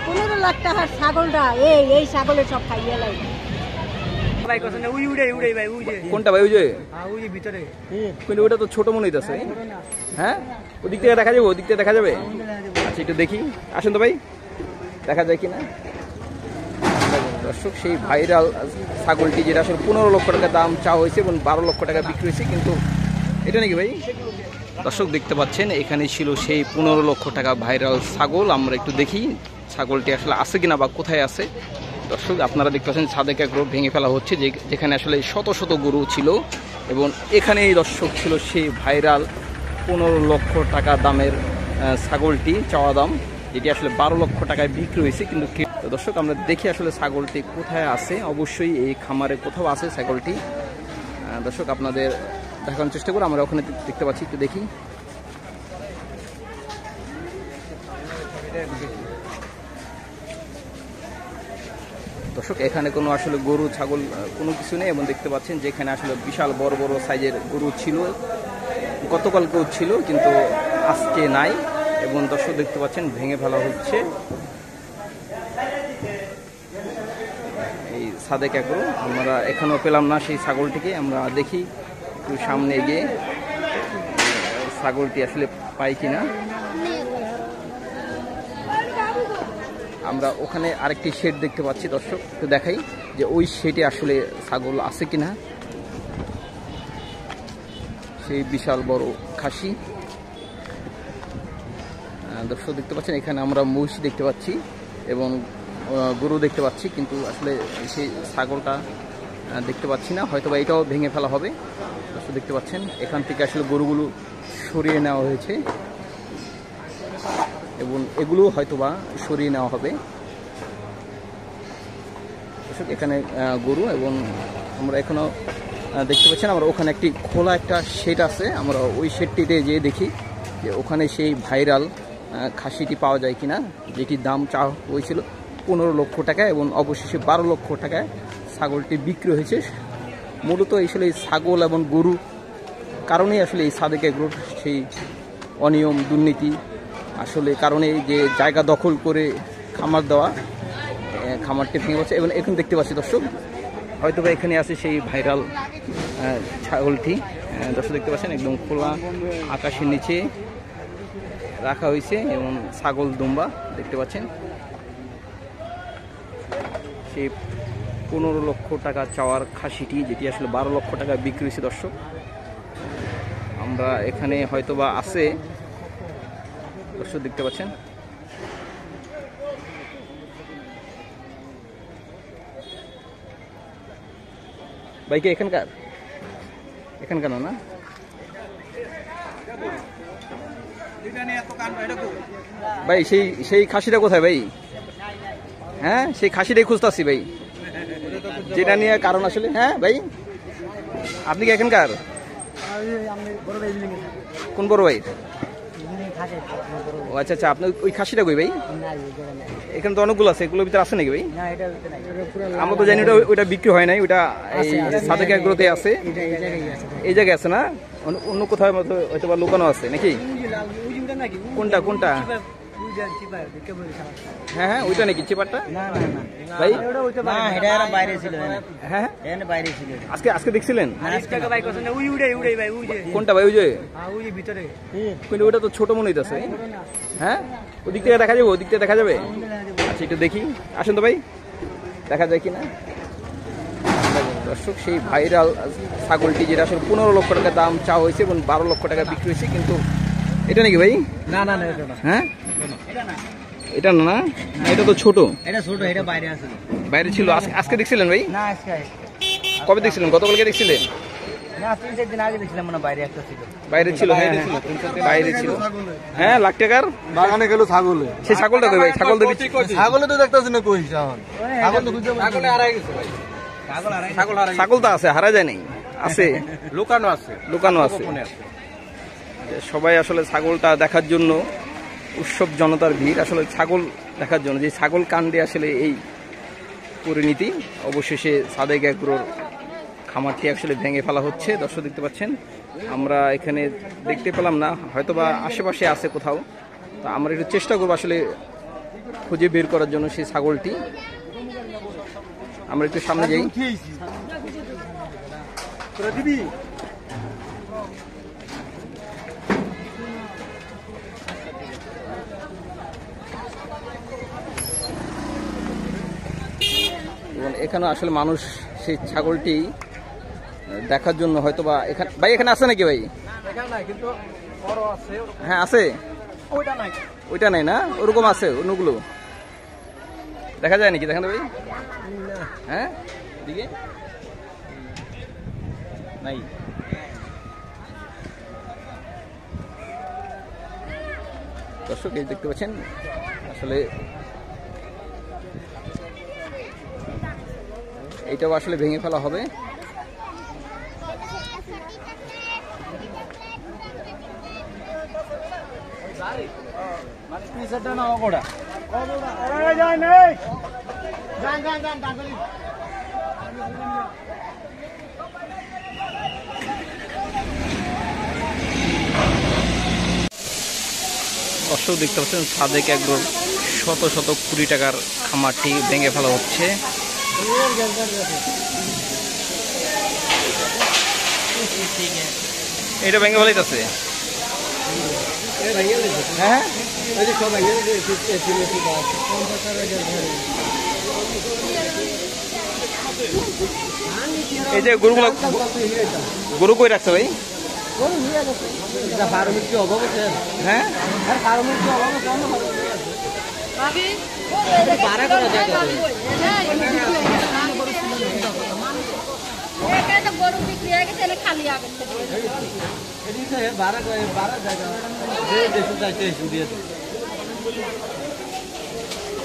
15 লাখ টাকার ছাগলটা এই ছাগলের সব খাইয়ে লাই কোনটা ভাই? ওই যে ভিতরে, কিন্তু ওটা তো ছোট মনে হইতেছে। হ্যাঁ, ওদিক থেকে দেখা যাবে, ওদিক থেকে দেখা যাবে। আচ্ছা একটু দেখি, আসেন তো ভাই, দেখা যায় কিনা। দর্শক, সেই ভাইরাল ছাগলটি যেটা আসলে 15 লক্ষ টাকা দাম চাওয়া হয়েছে এবং 12 লক্ষ টাকা বিক্রি হয়েছে, কিন্তু এটা নাকি ভাই? দর্শক দেখতে পাচ্ছেন এখানে ছিল সেই 15 লক্ষ টাকা ভাইরাল ছাগল। আমরা একটু দেখি ছাগলটি আসলে আছে কিনা বা কোথায় আছে। দর্শক আপনারা দেখতে পাচ্ছেন সাদেক এগ্রো ভেঙে ফেলা হচ্ছে, যেখানে আসলে শত শত গরু ছিল এবং এখানেই দর্শক ছিল সেই ভাইরাল 15 লক্ষ টাকা দামের ছাগলটি চাওয়া দাম, যেটি আসলে 12 লক্ষ টাকায় বিক্রি হয়েছে। কিন্তু দর্শক আমরা দেখি আসলে ছাগলটি কোথায় আছে। অবশ্যই এই খামারে কোথাও আছে ছাগলটি। দর্শক আপনাদের দেখানোর চেষ্টা করি, আমরা ওখানে দেখতে পাচ্ছি, একটু দেখি। দর্শক এখানে কোনো আসলে গরু ছাগল কোনো কিছু নেই এবং দেখতে পাচ্ছেন যেখানে আসলে বিশাল বড় বড় সাইজের গরু ছিল, গতকালকেও ছিল কিন্তু আজকে নাই। এবং দর্শক দেখতে পাচ্ছেন ভেঙে ফেলা হচ্ছে এই সাদেক এগ্রো। আমরা এখনও পেলাম না সেই ছাগলটিকে, আমরা দেখি একটু সামনে গিয়ে ছাগলটি আসলে পাই কিনা। আমরা ওখানে আরেকটি শেড দেখতে পাচ্ছি, দর্শক একটু দেখাই যে ওই শেডে আসলে ছাগল আছে কিনা। সেই বিশাল বড় খাসি দর্শক দেখতে পাচ্ছেন। এখানে আমরা মহিষ দেখতে পাচ্ছি এবং গরু দেখতে পাচ্ছি, কিন্তু আসলে সেই ছাগলটা দেখতে পাচ্ছি না। হয়তো বা এটাও ভেঙে ফেলা হবে। দর্শক দেখতে পাচ্ছেন এখান থেকে আসলে গরুগুলো সরিয়ে নেওয়া হয়েছে এবং এগুলো হয়তো বা সরিয়ে নেওয়া হবে। দর্শক এখানে গরু এবং আমরা এখনও দেখতে পাচ্ছেন, আমরা ওখানে একটি খোলা একটা শেড আছে, আমরা ওই শেডটিতে যেয়ে দেখি যে ওখানে সেই ভাইরাল খাসিটি পাওয়া যায় কিনা, যেটির দাম চাওয়া হয়েছিল 15 লক্ষ টাকা এবং অবশেষে 12 লক্ষ টাকায় ছাগলটি বিক্রি হয়েছে। মূলত আসলে এই ছাগল এবং গরু কারণেই আসলে এই সাদেক এগ্রোর সেই অনিয়ম দুর্নীতি আসলে কারণে যে জায়গা দখল করে খামার দেওয়া, খামারটি ভেঙে পড়ছে। এবং এখন দেখতে পাচ্ছি দর্শক হয়তো বা এখানে আছে সেই ভাইরাল ছাগলটি। দর্শক দেখতে পাচ্ছেন একদম খোলা আকাশের নিচে রাখা হয়েছে এবং ছাগল দুম্বা দেখতে পাচ্ছেন। সেই 15 লক্ষ টাকা চাওয়ার খাসিটি, যেটি আসলে 12 লক্ষ টাকা বিক্রি হয়েছে। দর্শক আমরা এখানে হয়তো বা আছে, দর্শক দেখতে পাচ্ছেন। বাইকে এখানকার না ভাই? সেই খাসিটা কোথায় ভাই? হ্যাঁ, সেই খাসিটাই খুঁজতেছি ভাই, যেটা নিয়ে কারণ আসলে। হ্যাঁ ভাই, আপনি কি এখানকার? কোন বড় ভাই? ও আচ্ছা আচ্ছা, আপনি ওই খাসিটা কই ভাই? এখানে তো অনেকগুলো আছে, এগুলোর ভিতরে আছে নাকি ভাই? আমরা তো জানি ওটা বিক্রি হয় নাই, ওটা এই সাদেক এগ্রোতে আছে। এই জায়গায় আছে না, অন্য কোথাও হয়তো বা লুকানো আছে নাকি? কোনটা? হ্যাঁ হ্যাঁ, ওইটা নাকি চেপারটা ভাই? হ্যাঁ আজকে দেখছিলেন কোনটা ভাই? ওই যে ভিতরে, কিন্তু ওটা তো ছোট মনে হইতেছে। হ্যাঁ, ওদিক থেকে দেখা যাবে, ওদিক থেকে দেখা যাবে। আচ্ছা একটু দেখি, আসেন তো ভাই, দেখা যায় কিনা। দর্শক সেই ভাইরাল ছাগলটি যেটা আসলে 15 লক্ষ টাকা দাম চাওয়া হয়েছে এবং 12 লক্ষ টাকা বিক্রি হয়েছে, কিন্তু এটা নাকি ভাই? না। হ্যাঁ, এটা না, এটা তো ছোট। এটা বাইরে ছিল। আজকে দেখছিলেন ভাই? না, কবে দেখছিলেন? গতকালকে দেখছিলেন? বাইরে ছিল। হ্যাঁ বাইরে ছিল। হ্যাঁ, লাখ টাকার বাগানে গেল ছাগল। সেই ছাগলটা কই ভাই? ছাগলে তো দেখতেছি না কই। ছাগল তো আছে, হারা যায় নাই, আছে, লুকানো আছে। সবাই আসলে ছাগলটা দেখার জন্য উৎসব জনতার ভিড়, আসলে ছাগল দেখার জন্য। যে ছাগল কাণ্ডে আসলে এই পরিণতি। অবশেষে সাদেক এগ্রোর খামারটি আসলে ভেঙে ফেলা হচ্ছে। দর্শক দেখতে পাচ্ছেন, আমরা এখানে দেখতে পেলাম না, হয়তোবা আশেপাশে আছে কোথাও। তো আমরা একটু চেষ্টা করবো আসলে খুঁজে বের করার জন্য সেই ছাগলটি। আমরা একটু সামনে যাই। এবং এখানে আসলে মানুষ সেই ছাগলটি দেখার জন্য হয়তো বা এখানে, ভাই এখানে আছে নাকি ভাই? হ্যাঁ আছে, ওইটা নাই না, ওরকম আছে অন্যগুলো দেখা যায় নাকি? দেখেন ভাই। হ্যাঁ দিকে নাই। দর্শক এই দেখতে পাচ্ছেন আসলে এইটাও আসলে ভেঙে ফেলা হবে। দর্শক দেখতে পাচ্ছেন সাদেক এগ্রোর শত শত কোটি টাকার খামারটি ভেঙে ফেলা হচ্ছে। এটা ভেঙে ফেলাইতেছে। হ্যাঁ এই যে গরুগুলো, গরু কই রাখছে ভাই? হ্যাঁ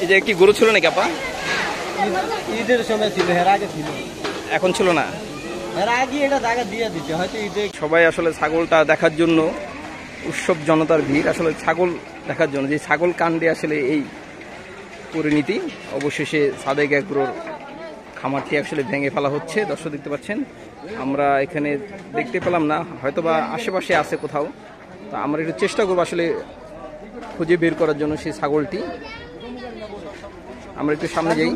এই যে কি গরু ছিল নাকি আপা? ঈদের সময় ছিল, এর আগে ছিল, এখন ছিল না। এর আগে এটা জায়গা দিয়ে দিচ্ছে হয়তো ঈদে। সবাই আসলে ছাগলটা দেখার জন্য উৎসব জনতার ভিড়, আসলে ছাগল দেখার জন্য। যে ছাগল কাণ্ডে আসলে এই পরিণতি, অবশেষে সাদেক এগ্রোর খামারটি আসলে ভেঙে ফেলা হচ্ছে। দর্শক দেখতে পাচ্ছেন, আমরা এখানে দেখতে পেলাম না, হয়তো বা আশেপাশে আছে কোথাও। তা আমরা একটু চেষ্টা করবো আসলে খুঁজে বের করার জন্য সেই ছাগলটি। আমরা একটু সামনে যাই।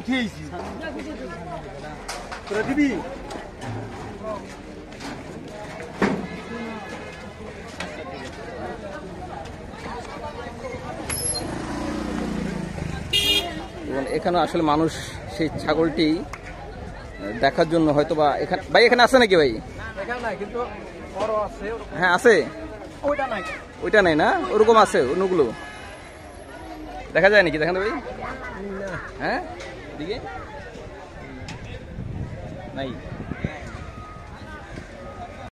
এবং এখানে আসলে মানুষ সেই ছাগলটি দেখার জন্য হয়তো বা এখানে, ভাই এখানে আছে নাকি ভাই? হ্যাঁ আছে, ওইটা নাই না, ওরকম আছে অন্যগুলো দেখা যায় নাকি? দেখেন ভাই। হ্যাঁ দিকে নাই।